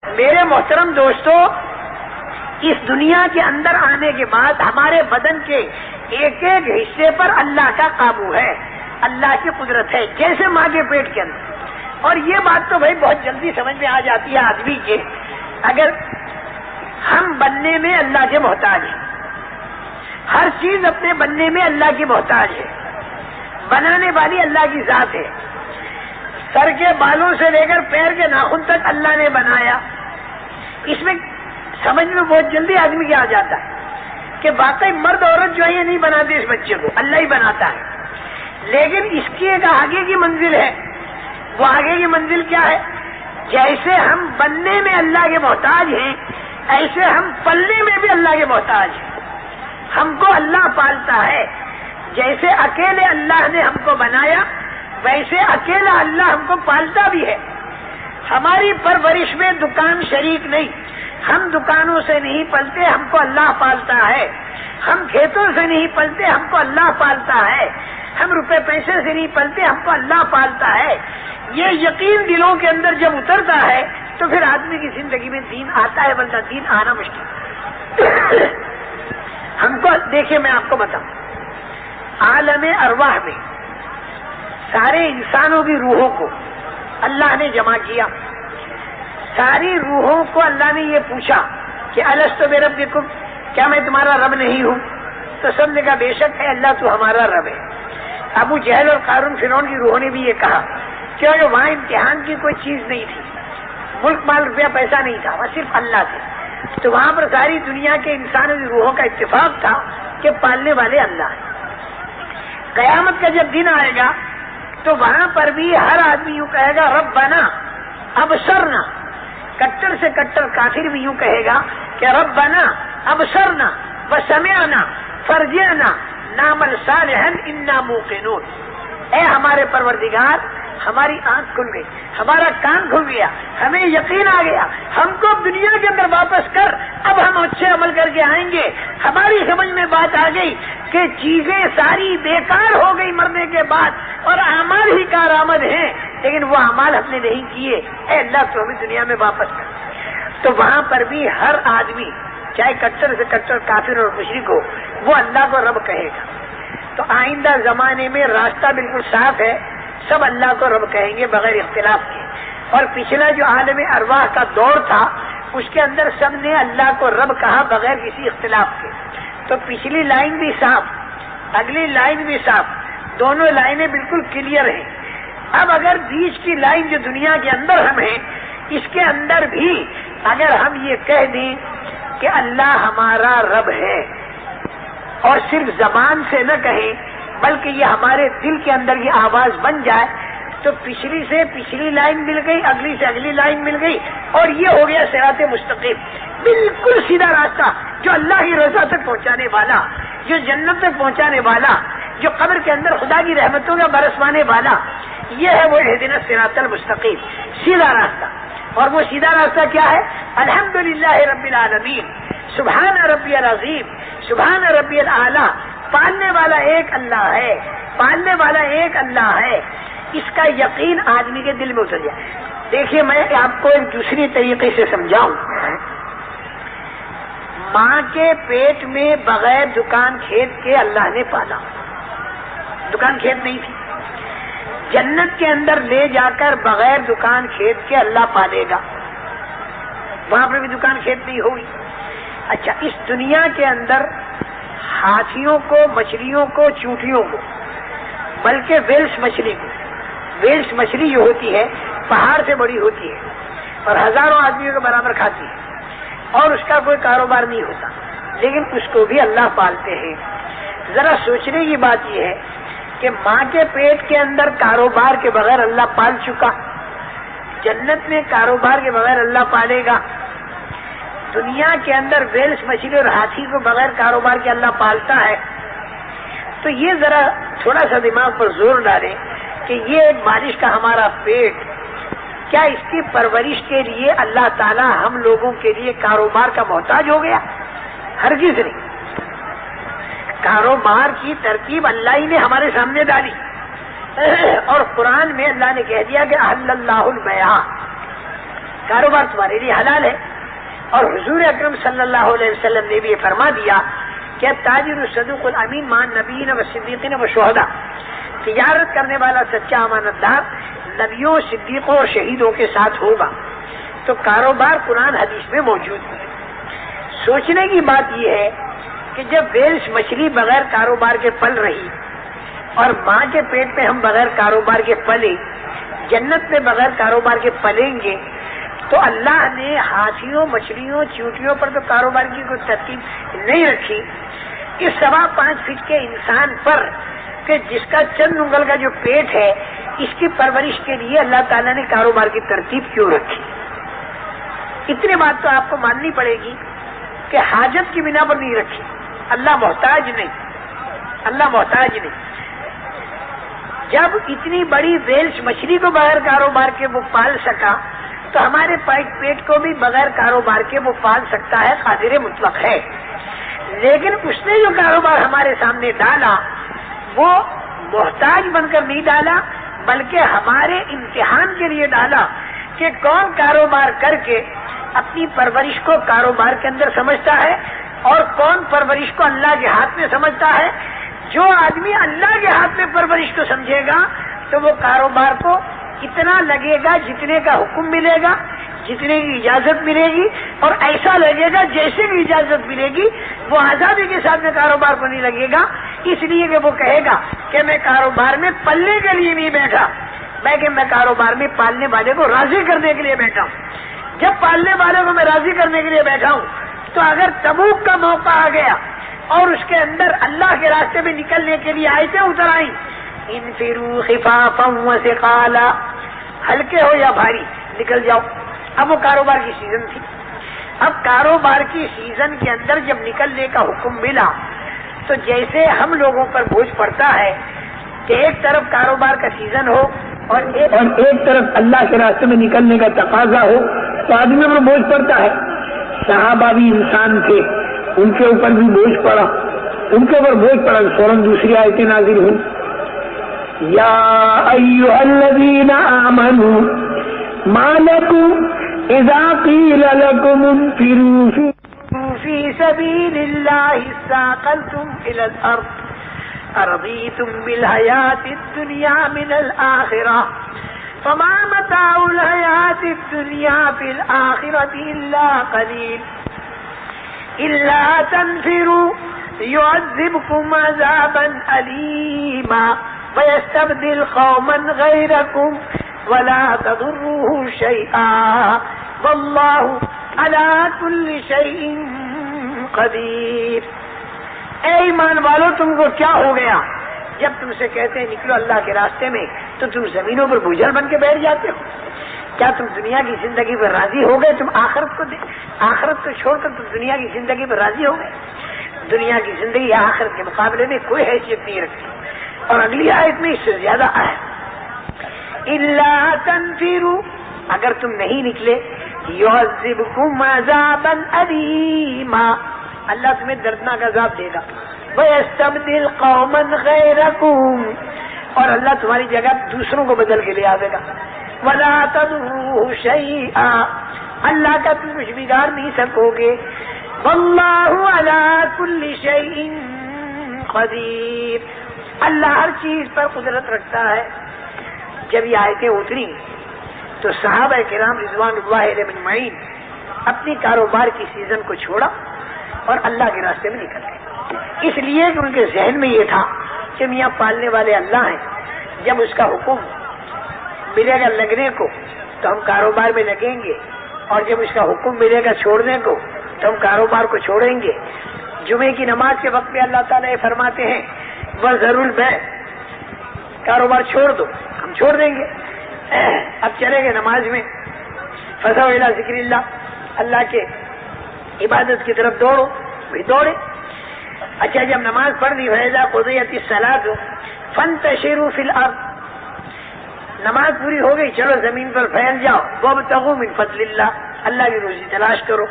میرے محترم دوستو، اس دنیا کے اندر آنے کے بعد ہمارے بدن کے ایک ایک حصے پر اللہ کا قابو ہے، اللہ کی قدرت ہے، جیسے ماں کے پیٹ کے اندر۔ اور یہ بات تو بھائی بہت جلدی سمجھ میں آ جاتی ہے آدمی کے، اگر ہم بننے میں اللہ کے محتاج ہیں، ہر چیز اپنے بننے میں اللہ کی محتاج ہے، بنانے والی اللہ کی ذات ہے، سر کے بالوں سے لے کر پیر کے ناخن تک اللہ نے بنایا۔ اس میں سمجھ میں بہت جلدی آدمی کیا آ جاتا ہے کہ واقعی مرد عورت جو ہے یہ نہیں بناتے اس بچے کو، اللہ ہی بناتا ہے۔ لیکن اس کی ایک آگے کی منزل ہے، وہ آگے کی منزل کیا ہے؟ جیسے ہم بننے میں اللہ کے محتاج ہیں، ایسے ہم پلنے میں بھی اللہ کے محتاج ہیں۔ ہم کو اللہ پالتا ہے، جیسے اکیلے اللہ نے ہم کو بنایا ویسے اکیلا اللہ ہم کو پالتا بھی ہے۔ ہماری پرورش میں دکان شریک نہیں، ہم دکانوں سے نہیں پلتے، ہم کو اللہ پالتا ہے۔ ہم کھیتوں سے نہیں پلتے، ہم کو اللہ پالتا ہے۔ ہم روپے پیسے سے نہیں پلتے، ہم کو اللہ پالتا ہے۔ یہ یقین دلوں کے اندر جب اترتا ہے تو پھر آدمی کی زندگی میں دین آتا ہے، ورنہ دین آنا مشکل۔ ہم کو دیکھیے، میں آپ کو بتاؤں، عالم ارواح میں سارے انسانوں کی روحوں کو اللہ نے جمع کیا۔ ساری روحوں کو اللہ نے یہ پوچھا کہ الستو بربکم، کیا میں تمہارا رب نہیں ہوں؟ تو سب نے کہا بے شک ہے اللہ، تو ہمارا رب ہے۔ ابو جہل اور قارون فرعون کی روحوں نے بھی یہ کہا، کیونکہ وہاں امتحان کی کوئی چیز نہیں تھی، ملک مال روپیہ پیسہ نہیں تھا، وہ صرف اللہ تھے۔ تو وہاں پر ساری دنیا کے انسانوں کی روحوں کا اتفاق تھا کہ پالنے والے اللہ ہیں۔ قیامت کا جب دن آئے گا تو وہاں پر بھی ہر آدمی یوں کہے گا ربنا ابصرنا، کٹر سے کٹر کافر بھی یوں کہے گا کہ ربنا ابصرنا وسمعنا فرجعنا نعمل صالحا انا موقنون۔ اے ہمارے پروردگار، ہماری آنکھ کھل گئی، ہمارا کان کھل گیا، ہمیں یقین آ گیا، ہم کو دنیا کے اندر واپس کر، اب ہم اچھے عمل کر کے آئیں گے۔ ہماری سمجھ میں بات آ گئی کہ چیزیں ساری بیکار ہو گئی مرنے کے بعد، اور اعمال ہی کارآمد ہیں، لیکن وہ اعمال ہم نے نہیں کیے، اے اللہ تو ہمیں دنیا میں واپس کر۔ تو وہاں پر بھی ہر آدمی، چاہے کٹر سے کٹر کافر اور مشرک ہو، وہ اللہ کو رب کہے گا۔ تو آئندہ زمانے میں راستہ بالکل صاف ہے، سب اللہ کو رب کہیں گے بغیر اختلاف کے۔ اور پچھلا جو عالم ارواح کا دور تھا اس کے اندر سب نے اللہ کو رب کہا بغیر کسی اختلاف کے۔ تو پچھلی لائن بھی صاف، اگلی لائن بھی صاف، دونوں لائنیں بالکل کلیئر ہیں۔ اب اگر بیچ کی لائن جو دنیا کے اندر ہم ہیں، اس کے اندر بھی اگر ہم یہ کہہ دیں کہ اللہ ہمارا رب ہے، اور صرف زبان سے نہ کہیں بلکہ یہ ہمارے دل کے اندر یہ آواز بن جائے، تو پچھلی سے پچھلی لائن مل گئی، اگلی سے اگلی لائن مل گئی، اور یہ ہو گیا صراط مستقیم، بالکل سیدھا راستہ جو اللہ کی رضا تک پہنچانے والا، جو جنت تک پہنچانے والا، جو قبر کے اندر خدا کی رحمتوں کا برسوانے والا، یہ ہے وہ اہدنا الصراط المستقیم، سیدھا راستہ۔ اور وہ سیدھا راستہ کیا ہے؟ الحمدللہ رب العالمین، سبحان ربی العظیم، سبحان ربی الاعلیٰ۔ پالنے والا ایک اللہ ہے، پالنے والا ایک اللہ ہے، اس کا یقین آدمی کے دل میں اتر جائے۔ دیکھیے، میں آپ کو ایک دوسری طریقے سے سمجھاؤں۔ ماں کے پیٹ میں بغیر دکان کھیت کے اللہ نے پالا، دکان کھیت نہیں تھی۔ جنت کے اندر لے جا کر بغیر دکان کھیت کے اللہ پالے گا، وہاں پر بھی دکان کھیت نہیں ہوگی۔ اچھا، اس دنیا کے اندر ہاتھیوں کو، مچھلیوں کو، چونٹیوں کو، بلکہ ویلس مچھلی کو، ویلس مچھلی جو ہوتی ہے پہاڑ سے بڑی ہوتی ہے اور ہزاروں آدمیوں کے برابر کھاتی ہے، اور اس کا کوئی کاروبار نہیں ہوتا، لیکن اس کو بھی اللہ پالتے ہیں۔ ذرا سوچنے کی بات یہ ہے کہ ماں کے پیٹ کے اندر کاروبار کے بغیر اللہ پال چکا، جنت میں کاروبار کے بغیر اللہ پالے گا، دنیا کے اندر ویلس مچھلی اور ہاتھی کو بغیر کاروبار کے اللہ پالتا ہے۔ تو یہ ذرا تھوڑا سا دماغ پر زور ڈالیں کہ یہ ایک بارش کا ہمارا پیٹ، کیا اس کی پرورش کے لیے اللہ تعالیٰ ہم لوگوں کے لیے کاروبار کا محتاج ہو گیا؟ ہرگز نہیں۔ کاروبار کی ترکیب اللہ ہی نے ہمارے سامنے ڈالی، اور قرآن میں اللہ نے کہہ دیا کہ احل اللہ البیع، کاروبار تمہارے لیے حلال ہے. اور حضور اکرم صلی اللہ علیہ وسلم نے بھی یہ فرما دیا کہ تاجر الصدوق الامین مع النبیین والصدیقین والشہداء، تجارت کرنے والا سچا امانت دار نبیوں، صدیقوں اور شہیدوں کے ساتھ ہوگا. تو کاروبار قرآن حدیث میں موجود ہے. سوچنے کی بات یہ ہے کہ جب ویلس مچھلی بغیر کاروبار کے پل رہی اور ماں کے پیٹ میں ہم بغیر کاروبار کے پلے، جنت میں بغیر کاروبار کے پلیں گے، تو اللہ نے ہاتھیوں، مچھلیوں، چیونٹیوں پر تو کاروبار کی کوئی ترتیب نہیں رکھی. اس 5.25 فٹ کے انسان پر کہ جس کا چند انگل کا جو پیٹ ہے، اس کی پرورش کے لیے اللہ تعالیٰ نے کاروبار کی ترتیب کیوں رکھی؟ اتنی بات تو آپ کو ماننی پڑے گی کہ حاجت کی بنا پر نہیں رکھی. اللہ محتاج نہیں، اللہ محتاج نہیں. جب اتنی بڑی ویلس مچھلی کو بغیر کاروبار کے وہ پال سکا تو ہمارے پیٹ کو بھی بغیر کاروبار کے وہ پال سکتا ہے، قادر مطلق ہے. لیکن اس نے جو کاروبار ہمارے سامنے ڈالا وہ محتاج بن کر نہیں ڈالا، بلکہ ہمارے امتحان کے لیے ڈالا کہ کون کاروبار کر کے اپنی پرورش کو کاروبار کے اندر سمجھتا ہے اور کون پرورش کو اللہ کے ہاتھ میں سمجھتا ہے. جو آدمی اللہ کے ہاتھ میں پرورش کو سمجھے گا تو وہ کاروبار کو اتنا لگے گا جتنے کا حکم ملے گا، جتنے کی اجازت ملے گی، اور ایسا لگے گا جیسے کی اجازت ملے گی. وہ آزادی کے ساتھ میں کاروبار کو نہیں لگے گا، اس لیے کہ وہ کہے گا کہ میں کاروبار میں پلنے کے لیے نہیں بیٹھا، بلکہ میں کاروبار میں پالنے والے کو راضی کرنے کے لیے بیٹھا ہوں. جب پالنے والے کو میں راضی کرنے کے لیے بیٹھا ہوں تو اگر تبوک کا موقع آ گیا اور اس کے اندر اللہ کے راستے میں نکلنے کے لیے آیتیں اتر آئیں، انفروا خفافا وثقالا، ہلکے ہو یا بھاری نکل جاؤ. اب وہ کاروبار کی سیزن تھی. اب کاروبار کی سیزن کے اندر جب نکلنے کا حکم ملا تو جیسے ہم لوگوں پر بوجھ پڑتا ہے کہ ایک طرف کاروبار کا سیزن ہو اور ایک طرف اللہ کے راستے میں نکلنے کا تقاضا ہو تو آدمی پر بوجھ پڑتا ہے. صحابہ بھی انسان تھے، ان کے اوپر بھی بوجھ پڑا، ان کے اوپر بوجھ پڑا. فوراً دوسری آیتیں نازل ہوئی، یا ایھا الذین آمنوا ما لکم اذا قیل لکم انفروا فی سبیل اللہ اثاقلتم الی الارض ارضیتم بالحیاۃ الدنیا من الآخرہ فما متاع الحیاۃ الدنیا فی الآخرۃ الا قلیل الا تنفروا يعذبكم عذابا أليما ويستبدل قوما غيركم ولا تضروه شيئا والله على كل شيء قدير. اے ایمان والو، تم کو کیا ہو گیا؟ جب تم سے کہتے ہیں نکلو اللہ کے راستے میں تو تم زمینوں پر بوجھل بن کے بیٹھ جاتے ہو. کیا تم دنیا کی زندگی پر راضی ہو گئے؟ تم آخرت کو چھوڑ کر تم دنیا کی زندگی پر راضی ہو گئے؟ دنیا کی زندگی آخرت کے مقابلے میں کوئی حیثیت نہیں رکھتی. اور اگلی آیت میں اس سے زیادہ ہے، الا تنفروا، اگر تم نہیں نکلے، يعذبكم عذابا أليما، اللہ تمہیں دردناک عذاب دے گا. ويستبدل قوما غيركم، اور اللہ تمہاری جگہ دوسروں کو بدل کے لے آئے گا. ولا تضروه شيئا، اللہ کا تم کچھ بگاڑ نہیں سکو گے. واللہ علی کل شیء قدیر، اللہ ہر چیز پر قدرت رکھتا ہے. جب یہ آیتیں اتری تو صحابہ کرام رضوان اللہ علیہم اجمعین اپنی کاروبار کی سیزن کو چھوڑا اور اللہ کے راستے میں نکل گئے. اس لیے کہ ان کے ذہن میں یہ تھا کہ میاں پالنے والے اللہ ہیں، جب اس کا حکم ملے گا لگنے کو تو ہم کاروبار میں لگیں گے، اور جب اس کا حکم ملے گا چھوڑنے کو تو ہم کاروبار کو چھوڑیں گے. جمعے کی نماز کے وقت میں اللہ تعالیٰ یہ فرماتے ہیں وَذَرُوا الْبَيْعَ، کاروبار چھوڑ دو، ہم چھوڑ دیں گے. اب چلے گئے نماز میں، فَذَوْا إِلَىٰ ذِكْرِ اللَّهِ، اللہ کے عبادت کی طرف دوڑو، وہی دوڑے. اچھا جب نماز پڑھ لی، فَإِذَا قُضِيَتِ الصَّلَاةُ فَانتَشِرُوا فِي الْأَرْضِ، نماز پوری ہو گئی، چلو زمین پر پھیل جاؤ. وَابْتَغُوا مِن فَضْلِ اللَّهِ، اللہ کی روزی تلاش کرو.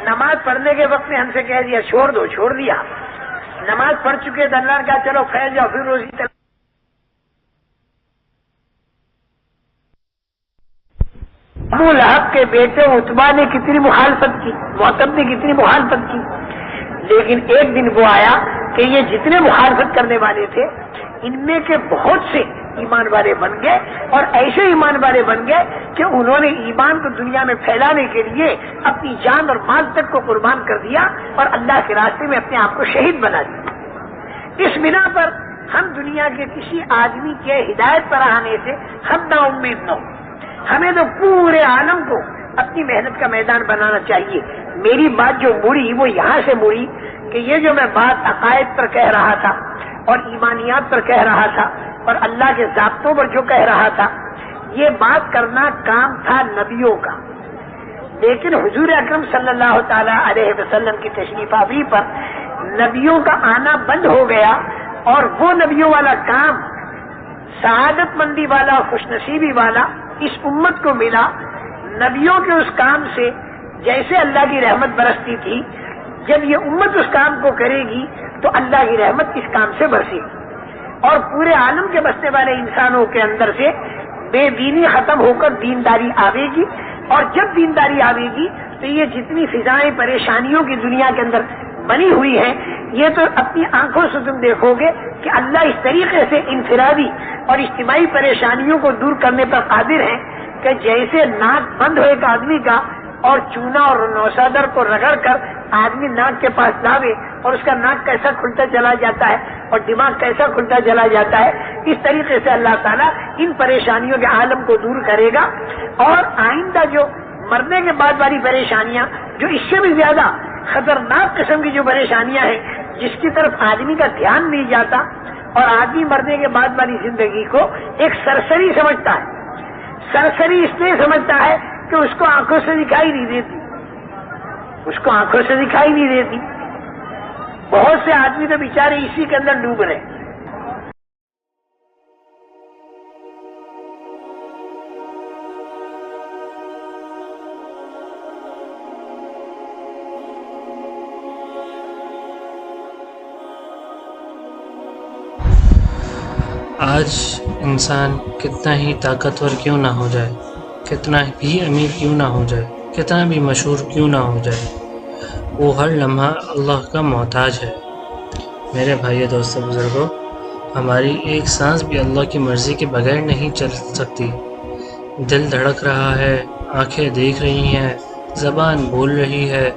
نماز پڑھنے کے وقت میں ہم سے کہہ دیا چھوڑ دو، چھوڑ دیا. نماز پڑھ چکے تو اللہ نے کہا چلو پھیل جاؤ، پھر روزی تلاش. ابو لہب کے بیٹے عتبہ نے کتنی مخالفت کی، معتب نے کتنی مخالفت کی، لیکن ایک دن وہ آیا کہ یہ جتنے مخالفت کرنے والے تھے ان میں کے بہت سے ایمان والے بن گئے، اور ایسے ایمان والے بن گئے کہ انہوں نے ایمان کو دنیا میں پھیلانے کے لیے اپنی جان اور مال تک کو قربان کر دیا اور اللہ کے راستے میں اپنے آپ کو شہید بنا دیا۔ اس بنا پر ہم دنیا کے کسی آدمی کے ہدایت پر آنے سے ہم نا امید نہ ہو، ہمیں تو پورے عالم کو اپنی محنت کا میدان بنانا چاہیے۔ میری بات جو مڑی وہ یہاں سے مڑی کہ یہ جو میں بات عقائد پر کہہ رہا تھا اور ایمانیات پر کہہ رہا تھا اور اللہ کے ضابطوں پر جو کہہ رہا تھا، یہ بات کرنا کام تھا نبیوں کا، لیکن حضور اکرم صلی اللہ تعالی علیہ وسلم کی تشریف آوری پر نبیوں کا آنا بند ہو گیا، اور وہ نبیوں والا کام سعادت مندی والا اور خوش نصیبی والا اس امت کو ملا۔ نبیوں کے اس کام سے جیسے اللہ کی رحمت برستی تھی، جب یہ امت اس کام کو کرے گی تو اللہ کی رحمت اس کام سے برسے گی، اور پورے عالم کے بسنے والے انسانوں کے اندر سے بے دینی ختم ہو کر دینداری آئے گی، اور جب دینداری آئے گی تو یہ جتنی فضائیں پریشانیوں کی دنیا کے اندر بنی ہوئی ہیں، یہ تو اپنی آنکھوں سے تم دیکھو گے کہ اللہ اس طریقے سے انفرادی اور اجتماعی پریشانیوں کو دور کرنے پر قادر ہیں کہ جیسے ناک بند ہو ایک آدمی کا اور چونا اور نوسادر کو رگڑ کر آدمی ناک کے پاس لاوے اور اس کا ناک کیسا کھلتا چلا جاتا ہے اور دماغ کیسا کھلتا چلا جاتا ہے، اس طریقے سے اللہ تعالیٰ ان پریشانیوں کے عالم کو دور کرے گا، اور آئندہ جو مرنے کے بعد والی پریشانیاں جو اس سے بھی زیادہ خطرناک قسم کی جو پریشانیاں ہیں جس کی طرف آدمی کا دھیان نہیں جاتا، اور آدمی مرنے کے بعد والی زندگی کو ایک سرسری سمجھتا ہے، سرسری اس لیے سمجھتا ہے کہ اس کو آنکھوں سے دکھائی نہیں دیتی، اس کو آنکھوں سے دکھائی نہیں دیتی۔ بہت سے آدمی تو بیچارے اسی کے اندر ڈوب رہے۔ آج انسان کتنا ہی طاقتور کیوں نہ ہو جائے، کتنا بھی امیر کیوں نہ ہو جائے، کتنا بھی مشہور کیوں نہ ہو جائے، وہ ہر لمحہ اللہ کا محتاج ہے۔ میرے بھائی دوستو بزرگوں، ہماری ایک سانس بھی اللہ کی مرضی کے بغیر نہیں چل سکتی۔ دل دھڑک رہا ہے، آنکھیں دیکھ رہی ہیں، زبان بول رہی ہے،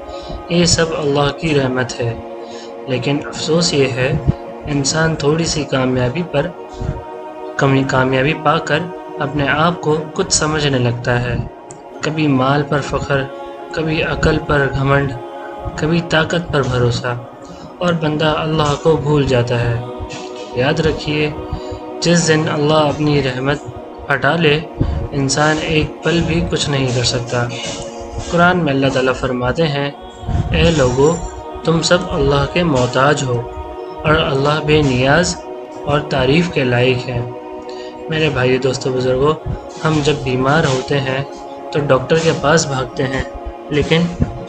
یہ سب اللہ کی رحمت ہے۔ لیکن افسوس یہ ہے، انسان تھوڑی سی کامیابی پا کر اپنے آپ کو کچھ سمجھنے لگتا ہے، کبھی مال پر فخر، کبھی عقل پر گھمنڈ، کبھی طاقت پر بھروسہ، اور بندہ اللہ کو بھول جاتا ہے۔ یاد رکھیے، جس دن اللہ اپنی رحمت ہٹا لے، انسان ایک پل بھی کچھ نہیں کر سکتا۔ قرآن میں اللہ تعالیٰ فرماتے ہیں، اے لوگو، تم سب اللہ کے محتاج ہو، اور اللہ بے نیاز اور تعریف کے لائق ہے۔ میرے بھائی دوستو بزرگوں، ہم جب بیمار ہوتے ہیں تو ڈاکٹر کے پاس بھاگتے ہیں، لیکن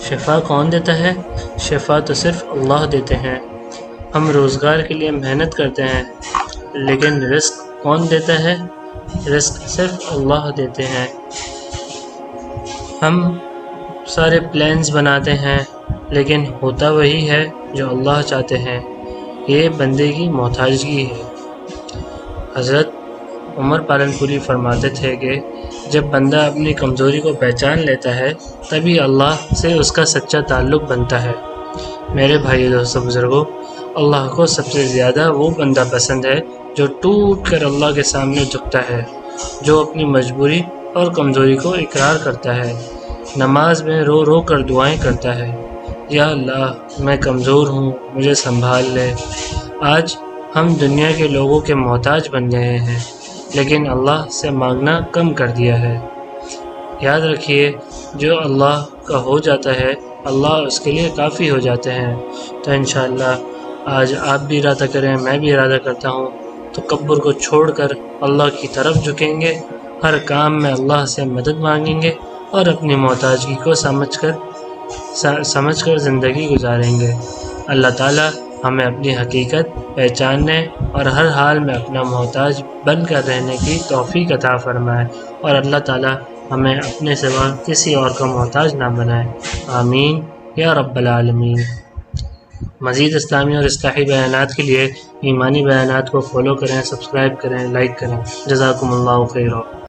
شفا کون دیتا ہے؟ شفا تو صرف اللہ دیتے ہیں۔ ہم روزگار کے لیے محنت کرتے ہیں، لیکن رزق کون دیتا ہے؟ رزق صرف اللہ دیتے ہیں۔ ہم سارے پلانز بناتے ہیں، لیکن ہوتا وہی ہے جو اللہ چاہتے ہیں۔ یہ بندے کی محتاجگی ہے۔ حضرت عمر پالن پوری فرماتے تھے کہ جب بندہ اپنی کمزوری کو پہچان لیتا ہے، تبھی اللہ سے اس کا سچا تعلق بنتا ہے۔ میرے بھائی دوستو بزرگوں، اللہ کو سب سے زیادہ وہ بندہ پسند ہے جو ٹوٹ کر اللہ کے سامنے جھکتا ہے، جو اپنی مجبوری اور کمزوری کو اقرار کرتا ہے، نماز میں رو رو کر دعائیں کرتا ہے، یا اللہ میں کمزور ہوں، مجھے سنبھال لے۔ آج ہم دنیا کے لوگوں کے محتاج بن گئے ہیں، لیکن اللہ سے مانگنا کم کر دیا ہے۔ یاد رکھیے، جو اللہ کا ہو جاتا ہے، اللہ اس کے لیے کافی ہو جاتے ہیں۔ تو انشاءاللہ آج آپ بھی ارادہ کریں، میں بھی ارادہ کرتا ہوں، تکبر کو چھوڑ کر اللہ کی طرف جھکیں گے، ہر کام میں اللہ سے مدد مانگیں گے، اور اپنی محتاجگی کو سمجھ کر زندگی گزاریں گے۔ اللہ تعالیٰ ہمیں اپنی حقیقت پہچاننے اور ہر حال میں اپنا محتاج بن کر رہنے کی توفیق عطا فرمائے، اور اللہ تعالیٰ ہمیں اپنے سوا کسی اور کا محتاج نہ بنائے، آمین یا رب العالمین۔ مزید اسلامی اور اصلاحی بیانات کے لیے ایمانی بیانات کو فالو کریں، سبسکرائب کریں، لائک کریں۔ جزاکم اللہ خیرا۔